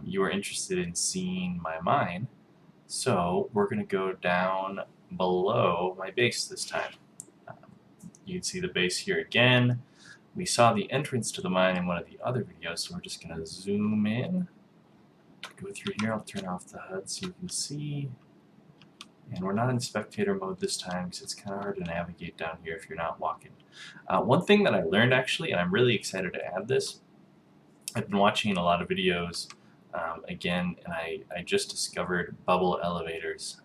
You are interested in seeing my mine, so we're going to go down below my base this time. Um, you can see the base here again. We saw the entrance to the mine in one of the other videos, so we're just going to zoom in, go through here. I'll turn off the HUD so you can see. And we're not in spectator mode this time because it's kind of hard to navigate down here if you're not walking. One thing that I learned actually, and I'm really excited to add this, I've been watching a lot of videos again, and I just discovered bubble elevators.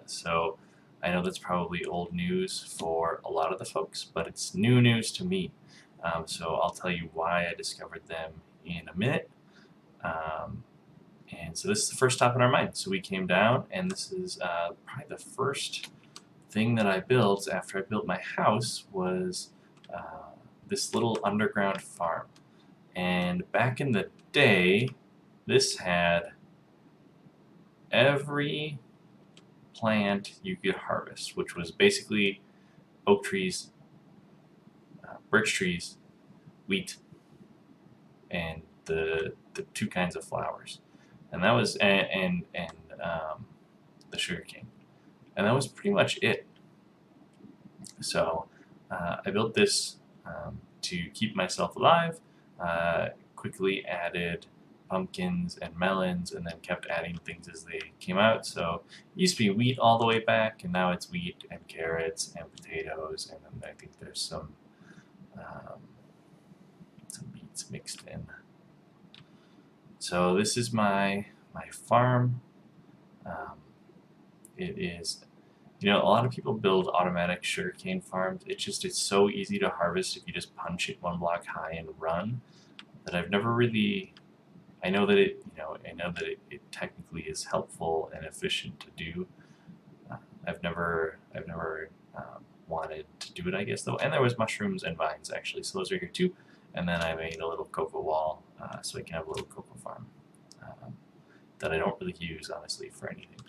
So I know that's probably old news for a lot of the folks, but it's new news to me. So I'll tell you why I discovered them in a minute. And so this is the first stop in our mind. So we came down, and this is probably the first thing that I built after I built my house was this little underground farm. And back in the day, this had every plant you could harvest, which was basically oak trees, birch trees, wheat, and the two kinds of flowers, and that was the sugar cane, and that was pretty much it. So I built this to keep myself alive. Quickly added pumpkins and melons, and then kept adding things as they came out. So it used to be wheat all the way back, and now it's wheat and carrots and potatoes, and then I think there's some beets mixed in. So this is my farm. It is, a lot of people build automatic sugarcane farms. It's so easy to harvest if you just punch it one block high and run, that I've never really. I know that it technically is helpful and efficient to do. I've never wanted to do it, I guess, though. And there was mushrooms and vines actually, so those are here too. And then I made a little cocoa wall so I can have a little cocoa farm that I don't really use honestly for anything,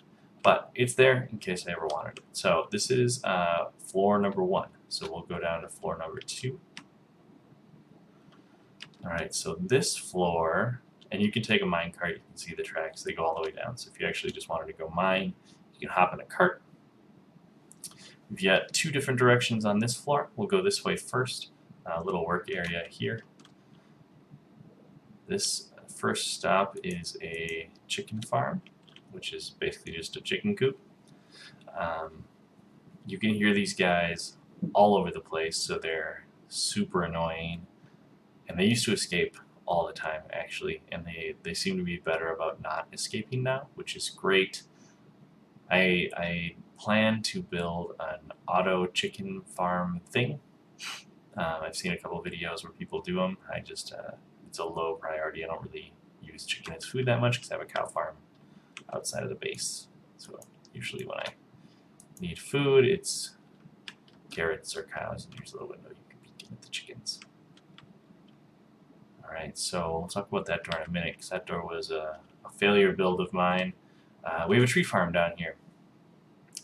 but it's there in case I ever wanted it. So this is floor number 1. So we'll go down to floor number 2. All right, so this floor. And you can take a mine cart, you can see the tracks, they go all the way down. So if you actually just wanted to go mine, you can hop in a cart. We've got 2 different directions on this floor. We'll go this way first, a little work area here. This first stop is a chicken farm, which is basically just a chicken coop. You can hear these guys all over the place, so they're super annoying. And they used to escape all the time actually, and they seem to be better about not escaping now, which is great. I plan to build an auto chicken farm thing. I've seen a couple videos where people do them. It's a low priority. I don't really use chicken as food that much because I have a cow farm outside of the base. So usually when I need food, it's carrots or cows, and here's a little window you can peek in at the chickens. Alright, so we'll talk about that door in a minute, because that door was a failure build of mine. We have a tree farm down here.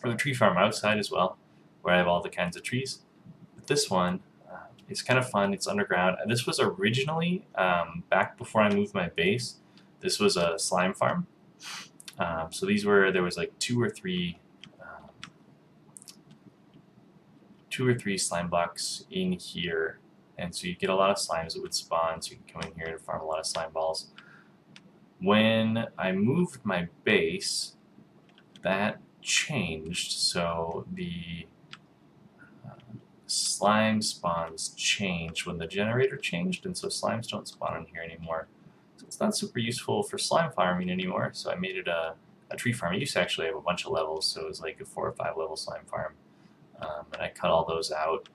We have a tree farm outside as well, where I have all the kinds of trees. But this one is kind of fun. It's underground. And this was originally, back before I moved my base, this was a slime farm. So there was like two or three slime blocks in here. And so you get a lot of slimes that would spawn, so you can come in here and farm a lot of slime balls. When I moved my base, that changed, so the slime spawns changed when the generator changed, and so slimes don't spawn in here anymore. So it's not super useful for slime farming anymore, so I made it a tree farm. I used to actually have a bunch of levels, so it was like a 4 or 5 level slime farm. And I cut all those out.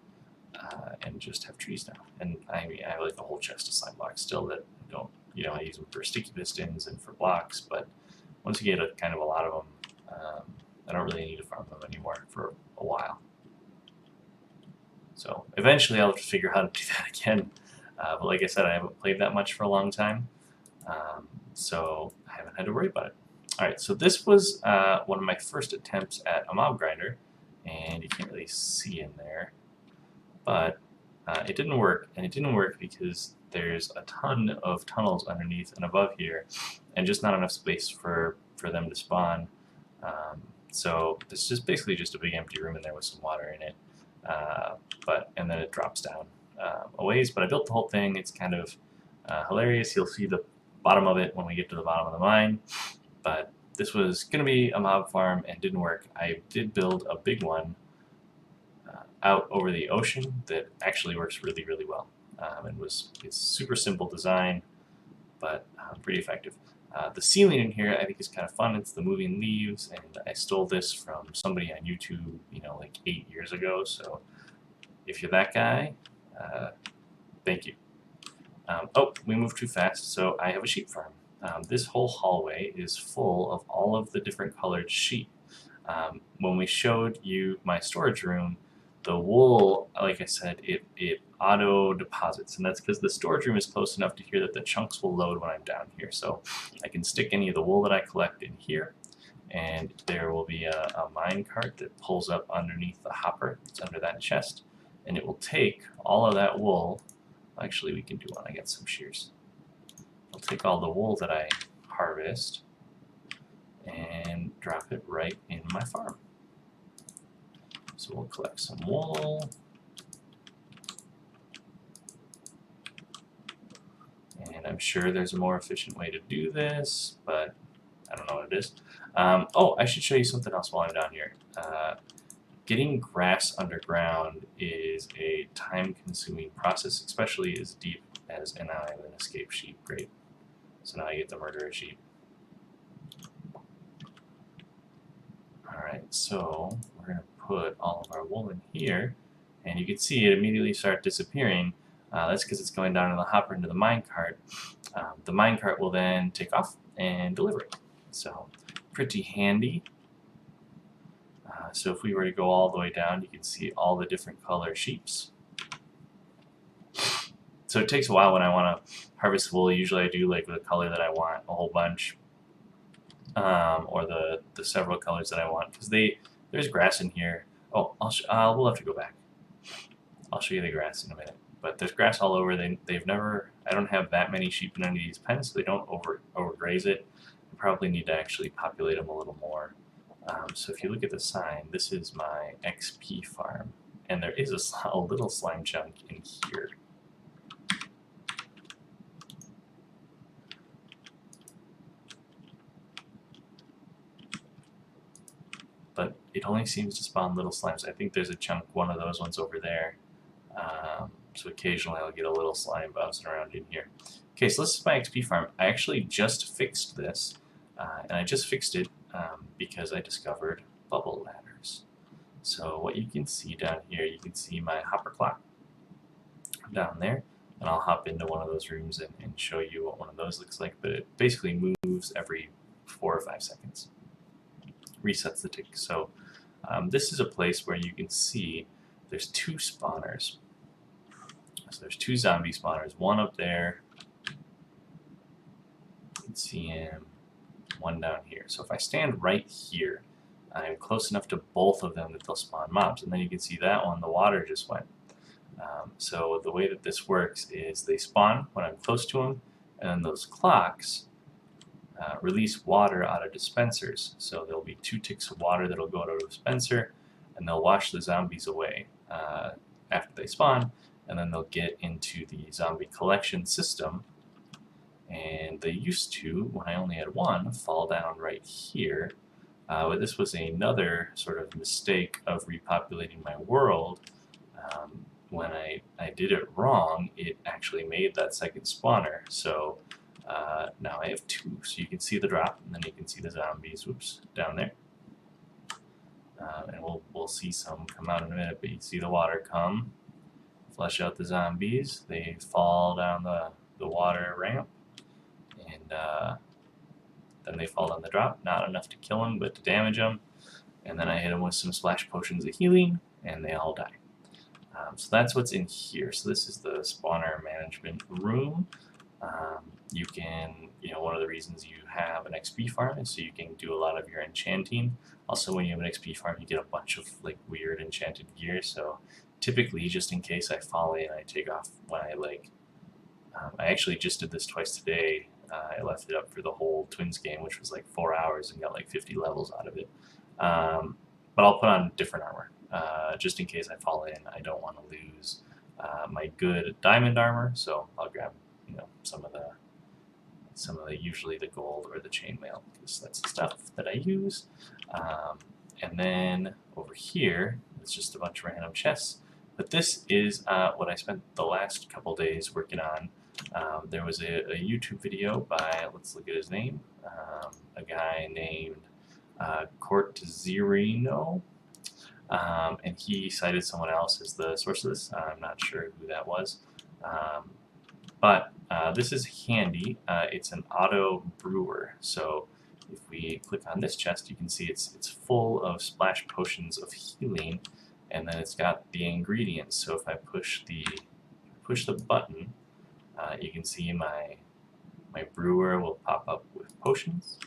And just have trees now. And I have like a whole chest of slime blocks still that don't, I use them for sticky pistons and for blocks, but once you get kind of a lot of them, I don't really need to farm them anymore for a while. So eventually I'll have to figure out how to do that again. But like I said, I haven't played that much for a long time, so I haven't had to worry about it. Alright, so this was one of my first attempts at a mob grinder, and you can't really see in there. But it didn't work, and it didn't work because there's a ton of tunnels underneath and above here, and just not enough space for them to spawn. Um, so this is basically just a big empty room in there with some water in it. And then it drops down a ways. But I built the whole thing. It's kind of hilarious. You'll see the bottom of it when we get to the bottom of the mine. But this was going to be a mob farm and didn't work. I did build a big one out over the ocean that actually works really, really well. It's super simple design, but pretty effective. The ceiling in here I think is kind of fun. It's the moving leaves, and I stole this from somebody on YouTube, like 8 years ago. So if you're that guy, thank you. Oh, we moved too fast, so I have a sheep farm. This whole hallway is full of all of the different colored sheep. When we showed you my storage room, the wool, like I said, it auto deposits, and that's because the storage room is close enough to here that the chunks will load when I'm down here. So I can stick any of the wool that I collect in here, and there will be a mine cart that pulls up underneath the hopper. It's under that chest, and it will take all of that wool. Actually, we can do one. I got some shears. I'll take all the wool that I harvest and drop it right in my farm. So we'll collect some wool. And I'm sure there's a more efficient way to do this, but I don't know what it is. Oh, I should show you something else while I'm down here. Getting grass underground is a time-consuming process, especially as deep as, and now I have an escaped sheep. Great. So now I get to murder a sheep. Alright, so we're going to put all of our wool in here, and you can see it immediately start disappearing. That's because it's going down in the hopper into the minecart. The minecart will then take off and deliver it. So pretty handy. So if we were to go all the way down, you can see all the different color sheeps. So it takes a while when I want to harvest wool. Usually I do like the color that I want, a whole bunch, or the several colors that I want, because there's grass in here. Oh, we'll have to go back. I'll show you the grass in a minute. But there's grass all over. They've never. I don't have that many sheep in any of these pens, so they don't overgraze it. I probably need to actually populate them a little more. So if you look at the sign, this is my XP farm, and there is a little slime chunk in here. But it only seems to spawn little slimes. I think there's a chunk, one of those ones over there. So occasionally I'll get a little slime bouncing around in here. Okay, so this is my XP farm. I actually just fixed this, and I just fixed it because I discovered bubble ladders. So what you can see down here, you can see my hopper clock down there, and I'll hop into one of those rooms and show you what one of those looks like, but it basically moves every 4 or 5 seconds. Resets the tick. So this is a place where you can see there's 2 spawners. So there's 2 zombie spawners, one up there, you can see him, one down here. So if I stand right here, I'm close enough to both of them that they'll spawn mobs. And then you can see that one, the water just went. So the way that this works is they spawn when I'm close to them, and then those clocks release water out of dispensers. So there'll be 2 ticks of water that'll go out of a dispenser, and they'll wash the zombies away after they spawn, and then they'll get into the zombie collection system. And they used to, when I only had one, fall down right here. But this was another sort of mistake of repopulating my world. When I did it wrong, it actually made that second spawner. So now I have 2. So you can see the drop, and then you can see the zombies, whoops, down there. And we'll see some come out in a minute, but you see the water come, flush out the zombies. They fall down the water ramp, and then they fall down the drop. Not enough to kill them, but to damage them. And then I hit them with some splash potions of healing, and they all die. So that's what's in here. So this is the spawner management room. You can, one of the reasons you have an XP farm is so you can do a lot of your enchanting. Also, when you have an XP farm, you get a bunch of weird enchanted gear. So typically, just in case I fall in, I take off when I I actually just did this twice today. I left it up for the whole Twins game, which was like 4 hours, and got like 50 levels out of it. But I'll put on different armor, just in case I fall in. I don't want to lose my good diamond armor, so I'll grab some of the usually the gold or the chainmail, because that's the stuff that I use. And then over here, it's just a bunch of random chests. But this is what I spent the last couple days working on. There was a YouTube video by, let's look at his name, a guy named Court Zerino. And he cited someone else as the source of this. I'm not sure who that was. But this is handy. It's an auto brewer. So if we click on this chest, you can see it's full of splash potions of healing, and then it's got the ingredients. So if I push the button, you can see my brewer will pop up with potions,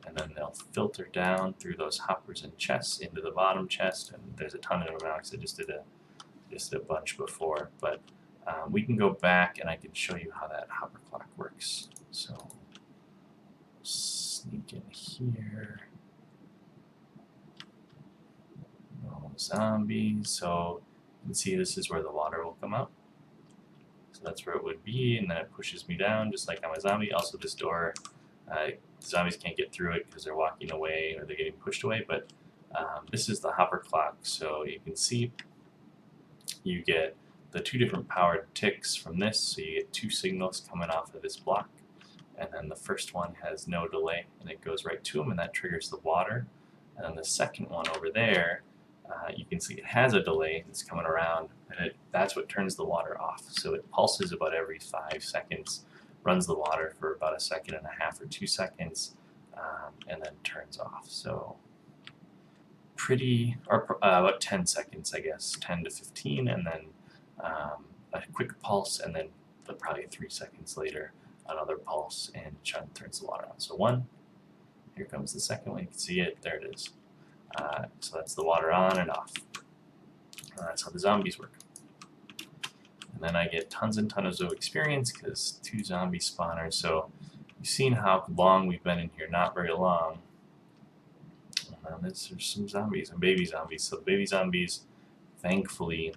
and then they'll filter down through those hoppers and chests into the bottom chest. And there's a ton of them now because I just did a bunch before, but we can go back and I can show you how that hopper clock works. So sneak in here. No zombies. So you can see this is where the water will come out. So that's where it would be, and then it pushes me down just like I'm a zombie. Also, this door, the zombies can't get through it because they're walking away or they're getting pushed away, but this is the hopper clock. So you can see you get the 2 different powered ticks from this, so you get 2 signals coming off of this block, and then the first one has no delay, and it goes right to them, and that triggers the water. And then the second one over there, you can see it has a delay that's coming around, and that's what turns the water off. So it pulses about every 5 seconds, runs the water for about 1.5 seconds or 2 seconds, and then turns off. So about 10 seconds, I guess, 10 to 15, and then a quick pulse, and then probably 3 seconds later, another pulse, and turns the water on. So 1, here comes the second one. You can see it. There it is. So that's the water on and off. That's how the zombies work. And then I get tons and tons of experience because 2 zombie spawners. So you've seen how long we've been in here. Not very long. There's some zombies and baby zombies. So the baby zombies, thankfully,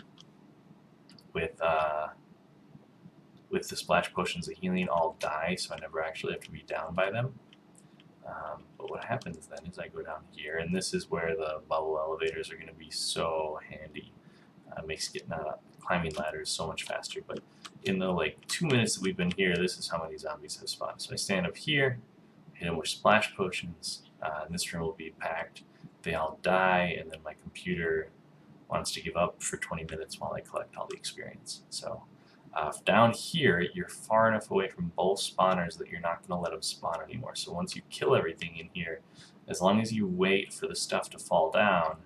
with the splash potions of healing, all die, so I never actually have to be down by them. But what happens then is I go down here, and this is where the bubble elevators are going to be so handy. Makes getting up climbing ladders so much faster. But in the 2 minutes that we've been here, this is how many zombies have spawned. So I stand up here, hit them with splash potions, and this room will be packed. They all die, and then my computer wants to give up for 20 minutes while I collect all the experience. So down here, you're far enough away from both spawners that you're not going to let them spawn anymore. So once you kill everything in here, as long as you wait for the stuff to fall down,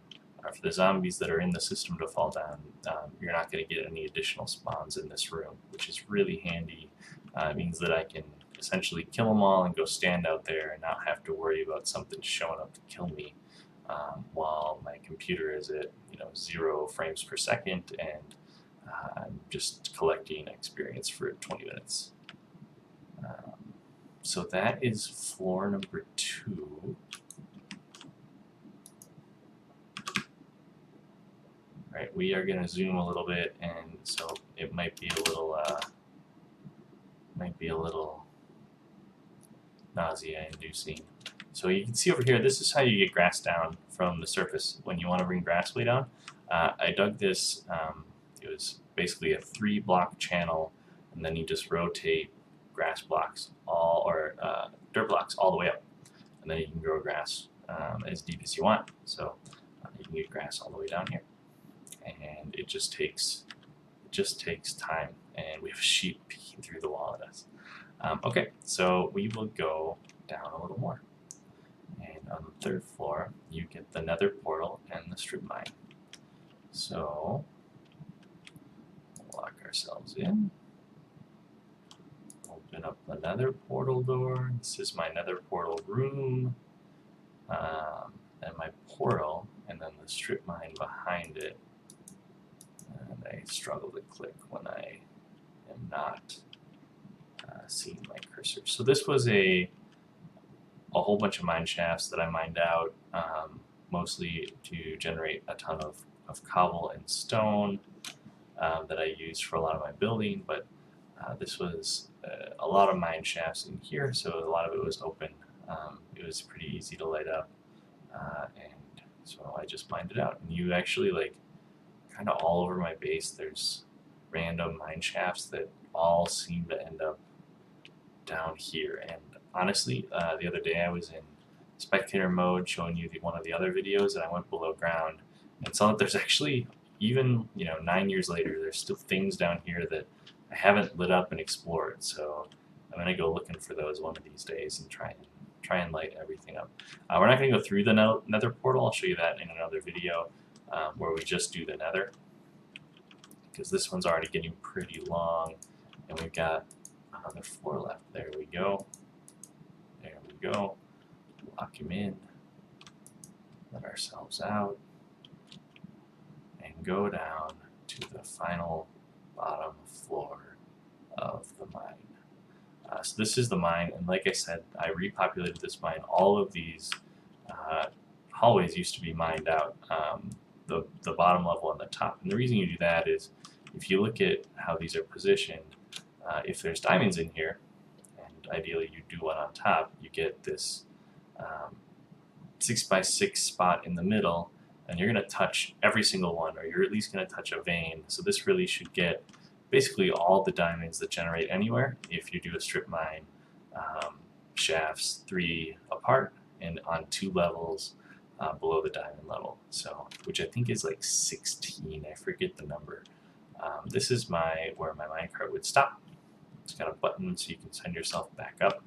or for the zombies that are in the system to fall down, you're not going to get any additional spawns in this room, which is really handy. It means that I can essentially kill them all and go stand out there and not have to worry about something showing up to kill me, while my computer is at 0 frames per second, and I'm just collecting experience for 20 minutes. So that is floor number 2. Right, we are going to zoom a little bit, and so it might be a little nausea-inducing. So you can see over here, this is how you get grass down from the surface when you want to bring grass way down. I dug this. It was basically a 3-block channel, and then you just rotate grass blocks dirt blocks all the way up, and then you can grow grass as deep as you want. So you can get grass all the way down here, and it just takes time. And we have sheep peeking through the wall at us. Okay, so we will go down a little more, and on the 3rd floor, you get the nether portal and the strip mine. So lock ourselves in, open up the nether portal door. This is my nether portal room, and my portal, and then the strip mine behind it. And I struggle to click when I am not seeing my cursor. So this was a whole bunch of mine shafts that I mined out, mostly to generate a ton of cobble and stone that I used for a lot of my building, but this was a lot of mine shafts in here, so a lot of it was open. It was pretty easy to light up, and so I just mined it out. And you actually, like, kind of all over my base, there's random mine shafts that all seem to end up down here. And honestly, the other day I was in spectator mode showing you one of the other videos, and I went below ground and saw that there's actually, even 9 years later, there's still things down here that I haven't lit up and explored. So I'm gonna go looking for those one of these days and try and light everything up. We're not gonna go through the nether portal. I'll show you that in another video where we just do the nether, because this one's already getting pretty long, and we've got another floor left. There we go. There we go. Lock him in. Let ourselves out. And go down to the final bottom floor of the mine. So this is the mine, and like I said, I repopulated this mine. All of these hallways used to be mined out, the bottom level and the top. And the reason you do that is, if you look at how these are positioned, if there's diamonds in here, and ideally you do one on top, you get this 6x6 spot in the middle, and you're going to touch every single one, or you're at least going to touch a vein. So this really should get basically all the diamonds that generate anywhere if you do a strip mine, shafts 3 apart and on 2 levels below the diamond level. So, which I think is like 16. I forget the number. This is where my minecart would stop. It's got a button so you can send yourself back up.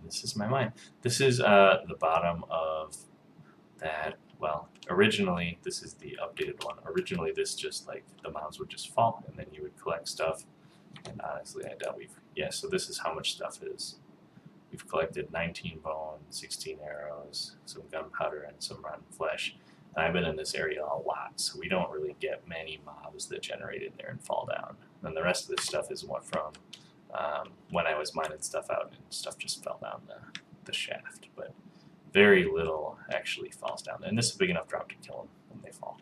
This is my mine. This is the bottom of that. Well, originally, this is the updated one. Originally, this just, like, the mounds would just fall, and then you would collect stuff. And honestly, I doubt so this is how much stuff is. We've collected 19 bone, 16 arrows, some gunpowder, and some rotten flesh. And I've been in this area a lot, so we don't really get many mobs that generate in there and fall down. And the rest of this stuff is what from when I was mining stuff out, and stuff just fell down the shaft. But very little actually falls down. And this is a big enough drop to kill them when they fall.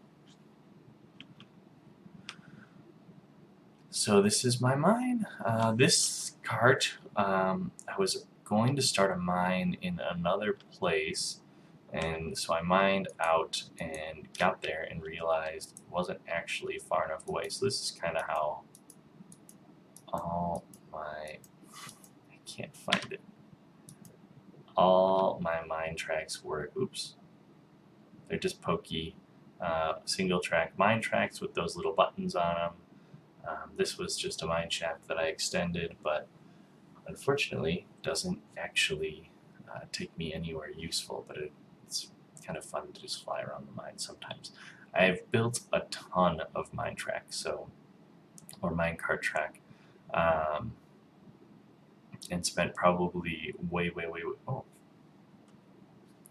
So this is my mine. This cart, I was going to start a mine in another place, and so I mined out and got there and realized it wasn't actually far enough away. So this is kind of how I can't find it. All my mine tracks were, they're just pokey, single track mine tracks with those little buttons on them. This was just a mine shaft that I extended, but unfortunately doesn't actually take me anywhere useful, but it's kind of fun to just fly around the mine sometimes. I've built a ton of mine tracks, or minecart track, and spent probably way,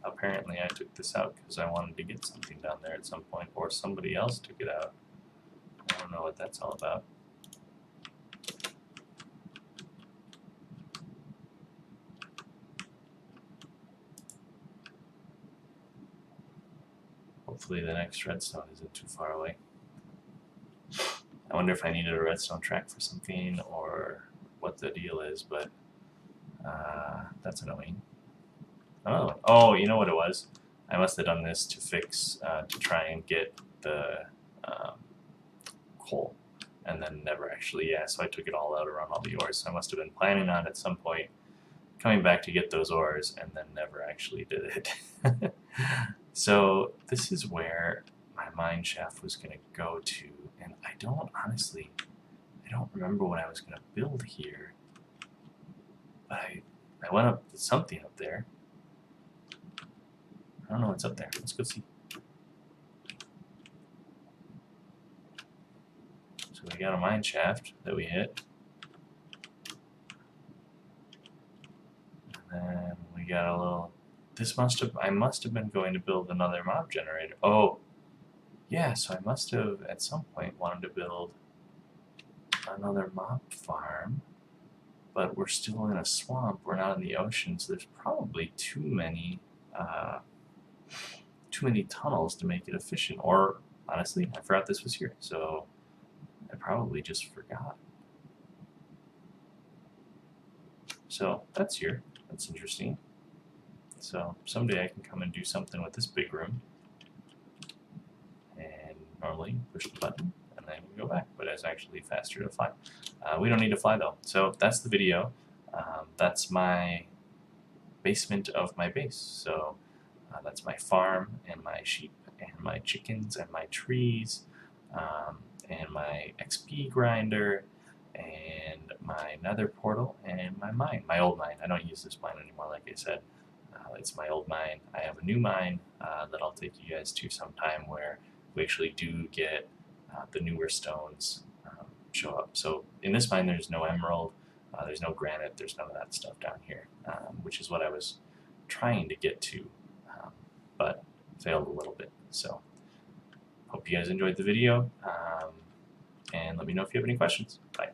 apparently I took this out because I wanted to get something down there at some point, or somebody else took it out. I don't know what that's all about. Hopefully the next redstone isn't too far away. I wonder if I needed a redstone track for something, or what the deal is, but that's annoying. Oh, you know what it was? I must have done this to fix, to try and get the coal, and then never actually, so I took it all out around all the ores, so I must have been planning on at some point coming back to get those ores, and then never actually did it. So this is where my mine shaft was going to go to, and I don't remember what I was going to build here, but I went up to something up there. I don't know what's up there. Let's go see. So we got a mine shaft that we hit. And then we got a little... I must have been going to build another mob generator. Oh, yeah, so I must have at some point wanted to build another mob farm, but we're still in a swamp. We're not in the ocean, so there's probably too many tunnels to make it efficient. Or honestly, I forgot this was here, so I probably just forgot. So that's here. That's interesting. So someday I can come and do something with this big room. And normally push the button and then we go back, but it's actually faster to fly. We don't need to fly though. So that's the video. That's my basement of my base. So that's my farm and my sheep and my chickens and my trees and my XP grinder and my nether portal and my mine, my old mine. I don't use this mine anymore, like I said. It's my old mine. I have a new mine that I'll take you guys to sometime where we actually do get the newer stones show up. So in this mine, there's no emerald, there's no granite, there's none of that stuff down here, which is what I was trying to get to, but failed a little bit. So hope you guys enjoyed the video, and let me know if you have any questions. Bye.